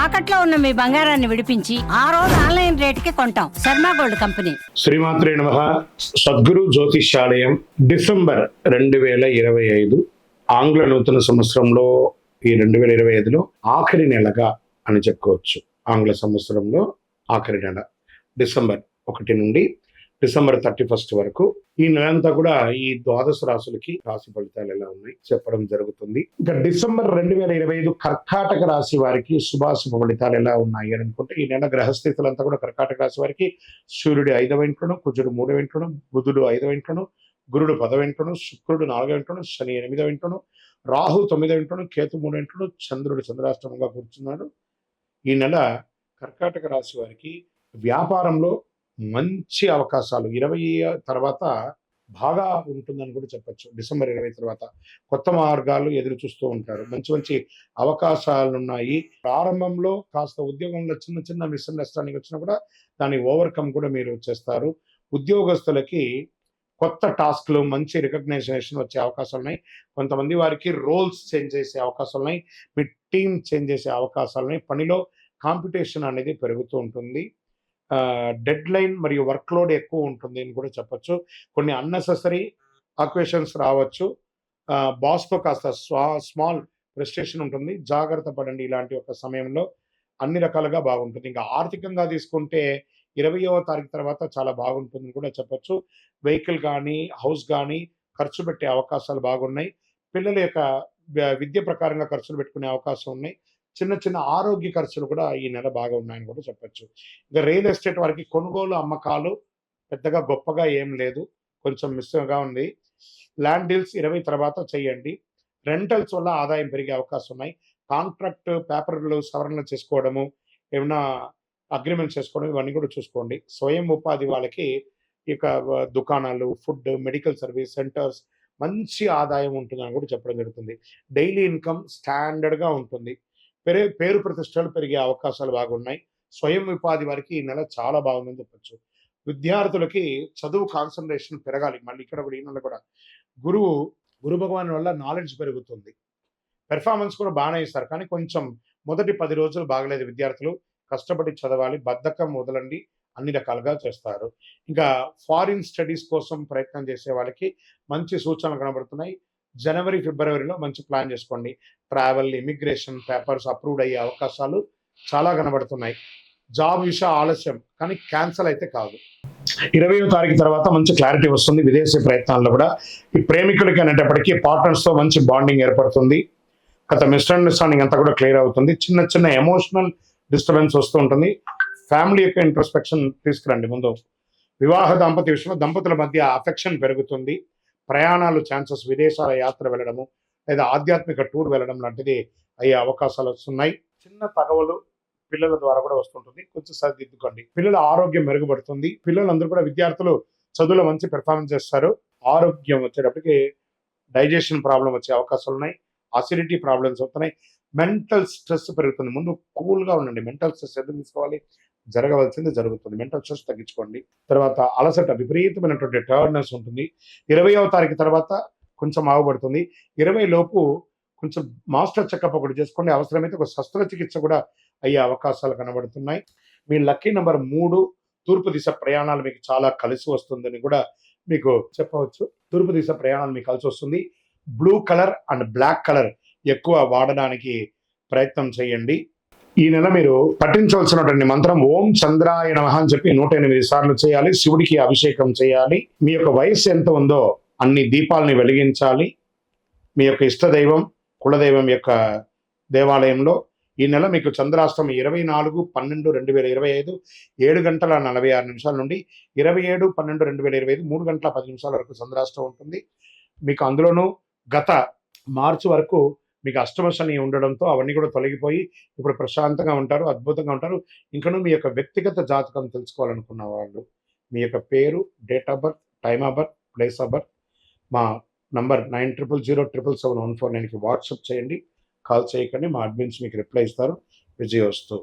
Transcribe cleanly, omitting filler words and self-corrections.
తాకట్లో ఉన్న మీ బంగారాన్ని విడిపించి ఆ రోజు ఆన్లైన్ రేటుకి కొంటాం. Sharma gold company. శ్రీమాత్రే నమః. సద్గురు జ్యోతిష్యాలయం డిసెంబర్ 2025 ఆంగ్ల నూతన సంవత్సరంలో ఈ 2025లో ఆఖరి నెలగా అని చెప్పుకోవచ్చు. ఆంగ్ల సంవత్సరంలో ఆఖరి నెల డిసెంబర్ 1 నుండి డిసెంబర్ 31 వరకు ఈ నెలంతా కూడా ఈ ద్వాదశ రాశులకి రాశి ఫలితాలు ఎలా ఉన్నాయి చెప్పడం జరుగుతుంది. ఇక డిసెంబర్ 2025 కర్కాటక రాశి వారికి శుభాశుభ ఫలితాలు ఎలా ఉన్నాయి అని అనుకుంటే, ఈ నెల గ్రహస్థితులంతా కూడా కర్కాటక రాశి వారికి సూర్యుడు 5వ ఇంట్లోను, కుజుడు 3వ ఇంట్లోను, బుధుడు 5వ ఇంట్లోను, గురుడు 10వ ఇంట్లోను, శుక్రుడు 4వ ఇంట్లోను, శని 8వ ఇంట్లోను, రాహు 9వ ఇంట్లోను, కేతు 3వ ఇంట్లోను, చంద్రుడు చంద్రాష్టమంగా కూర్చున్నాడు. ఈ నెల కర్కాటక రాశి వారికి వ్యాపారంలో మంచి అవకాశాలు 20 తర్వాత బాగా ఉంటుందని కూడా చెప్పచ్చు. డిసెంబర్ 20 తర్వాత కొత్త మార్గాలు ఎదురు చూస్తూ ఉంటారు. మంచి మంచి అవకాశాలు ఉన్నాయి. ప్రారంభంలో కాస్త ఉద్యోగంలో చిన్న చిన్న మిస్అండర్స్టాండింగ్ వచ్చినా కూడా దాన్ని ఓవర్కమ్ కూడా మీరు చేస్తారు. ఉద్యోగస్తులకి కొత్త టాస్క్లు, మంచి రికగ్నైజేషన్ వచ్చే అవకాశాలు ఉన్నాయి. కొంతమంది వారికి రోల్స్ చేంజ్ చేసే అవకాశాలు ఉన్నాయి. మీ టీం చేంజ్ చేసే అవకాశాలు ఉన్నాయి. పనిలో కాంపిటీషన్ అనేది పెరుగుతూ ఉంటుంది. డెడ్ లైన్ మరియు వర్క్ లోడ్ ఎక్కువ ఉంటుంది అని కూడా చెప్పచ్చు. కొన్ని అన్నెసెసరీ అక్వేషన్స్ రావచ్చు. బాస్తో కాస్త స్మాల్ ఫ్రస్ట్రేషన్ ఉంటుంది. జాగ్రత్త పడండి ఇలాంటి ఒక సమయంలో. అన్ని రకాలుగా బాగుంటుంది. ఇంకా ఆర్థికంగా తీసుకుంటే 20వ తారీఖు తర్వాత చాలా బాగుంటుందని కూడా చెప్పచ్చు. వెహికల్ కానీ హౌస్ కానీ ఖర్చు పెట్టే అవకాశాలు బాగున్నాయి. పిల్లల యొక్క విద్య ప్రకారంగా ఖర్చులు పెట్టుకునే అవకాశం ఉన్నాయి. చిన్న చిన్న ఆరోగ్య ఖర్చులు కూడా ఈ నెల బాగా ఉన్నాయని కూడా చెప్పచ్చు. ఇక రియల్ ఎస్టేట్ వారికి కొనుగోలు అమ్మకాలు పెద్దగా గొప్పగా ఏం లేదు, కొంచెం మిస్గా ఉంది. ల్యాండ్ డీల్స్ 20 తర్వాత చేయండి. రెంటల్స్ వల్ల ఆదాయం పెరిగే అవకాశం ఉన్నాయి. కాంట్రాక్ట్ పేపర్లు సవరణలు చేసుకోవడము, ఏమైనా అగ్రిమెంట్ చేసుకోవడం, ఇవన్నీ కూడా చూసుకోండి. స్వయం ఉపాధి వాళ్ళకి ఇక దుకాణాలు, ఫుడ్, మెడికల్ సర్వీస్ సెంటర్స్ మంచి ఆదాయం ఉంటుందని కూడా చెప్పడం జరుగుతుంది. డైలీ ఇన్కమ్ స్టాండర్డ్గా ఉంటుంది. పేరు ప్రతిష్టలు పెరిగే అవకాశాలు బాగున్నాయి. స్వయం ఉపాధి వారికి ఈ నెల చాలా బాగుందని చెప్పచ్చు. విద్యార్థులకి చదువు కాన్సన్ట్రేషన్ పెరగాలి. మళ్ళీ ఇక్కడ కూడా ఈ నెల కూడా గురు భగవాన్ వల్ల నాలెడ్జ్ పెరుగుతుంది. పెర్ఫార్మెన్స్ కూడా బాగానే ఇస్తారు. కానీ కొంచెం మొదటి 10 రోజులు బాగలేదు. విద్యార్థులు కష్టపడి చదవాలి. బద్ధకం వదలండి. అన్ని రకాలుగా చేస్తారు. ఇంకా ఫారిన్ స్టడీస్ కోసం ప్రయత్నం చేసే వాళ్ళకి మంచి సూచనలు కనబడుతున్నాయి. జనవరి, ఫిబ్రవరిలో మంచి ప్లాన్ చేసుకోండి. ట్రావెల్, ఇమిగ్రేషన్ పేపర్స్ అప్రూవ్డ్ అయ్యే అవకాశాలు చాలా కనబడుతున్నాయి. జాబ్ విషయం ఆలస్యం, కానీ క్యాన్సల్ అయితే కాదు. 20వ తారీఖు తర్వాత మంచి క్లారిటీ వస్తుంది. విదేశీ ప్రయత్నాల్లో కూడా ఈ ప్రేమికులకి అనేటప్పటికీ పార్ట్నర్స్తో మంచి బాండింగ్ ఏర్పడుతుంది. గత మిస్అండర్స్టాండింగ్ అంతా కూడా క్లియర్ అవుతుంది. చిన్న చిన్న ఎమోషనల్ డిస్టర్బెన్స్ వస్తూ ఉంటుంది. ఫ్యామిలీ యొక్క ఇంట్రోస్పెక్షన్ తీసుకురండి ముందు. వివాహ దాంపత్య విషయంలో దంపతుల మధ్య అఫెక్షన్ పెరుగుతుంది. ప్రయాణాలు ఛాన్సెస్, విదేశాల యాత్ర వెళ్ళడము లేదా ఆధ్యాత్మిక టూర్ వెళ్ళడం లాంటిది అయ్యే అవకాశాలు వస్తున్నాయి. చిన్న తగవలు పిల్లల ద్వారా కూడా వస్తుంటుంది. కొంచెం సరిదిద్దుకోండి. పిల్లల ఆరోగ్యం మెరుగుపడుతుంది. పిల్లలందరూ కూడా విద్యార్థులు చదువులో మంచి పెర్ఫార్మెన్స్ చేస్తారు. ఆరోగ్యం వచ్చేటప్పటికి డైజెషన్ ప్రాబ్లం వచ్చే అవకాశాలు ఉన్నాయి. అసిడిటీ ప్రాబ్లమ్స్ వస్తున్నాయి. మెంటల్ స్ట్రెస్ పెరుగుతుంది. ముందు కూల్గా ఉండండి. మెంటల్ స్ట్రెస్ ఎందుకు తీసుకోవాలి? జరగవలసింది జరుగుతుంది. మెంటల్ స్ట్రెస్ తగ్గించుకోండి. తర్వాత అలసట, విపరీతమైనటువంటి టైర్డ్నెస్ ఉంటుంది. 20వ తారీఖు తర్వాత కొంచెం ఆగుపడుతుంది. 20 లోపు కొంచెం మాస్టర్ చెకప్ ఒకటి చేసుకోండి. అవసరమైతే ఒక శస్త్రచికిత్స కూడా అయ్యే అవకాశాలు కనబడుతున్నాయి. మీ లక్కీ నెంబర్ 3. తూర్పు దిశ ప్రయాణాలు మీకు చాలా కలిసి వస్తుందని కూడా మీకు చెప్పవచ్చు. తూర్పు దిశ ప్రయాణాలు మీకు కలిసి వస్తుంది. Blue colour and black colour ఎక్కువ వాడడానికి ప్రయత్నం చేయండి. ఈ నెల మీరు పఠించవలసినటువంటి మంత్రం ఓం చంద్రాయ నమః అని చెప్పి 108 సార్లు చేయాలి. శివుడికి అభిషేకం చేయాలి. మీ యొక్క వయస్సు ఎంత ఉందో అన్ని దీపాలని వెలిగించాలి. మీ యొక్క ఇష్టదైవం, కులదైవం యొక్క దేవాలయంలో. ఈ నెల మీకు చంద్రాష్టమి 24/12/2025 7:46 నుండి 27/12/2025 3:10 వరకు చంద్రాష్టమి ఉంటుంది. మీకు అందులోనూ గత మార్చి వరకు మీకు అష్టమ శని ఉండడంతో అవన్నీ కూడా తొలగిపోయి ఇప్పుడు ప్రశాంతంగా ఉంటారు, అద్భుతంగా ఉంటారు. ఇంకనూ మీ యొక్క వ్యక్తిగత జాతకం తెలుసుకోవాలనుకున్న వాళ్ళు మీ యొక్క పేరు, date of birth, time of birth, place of birth మా నంబర్ 9000077714 వాట్సాప్ చేయండి. కాల్ చేయకండి. మా అడ్మిన్స్ మీకు రిప్లై ఇస్తారు. విజయోస్తు.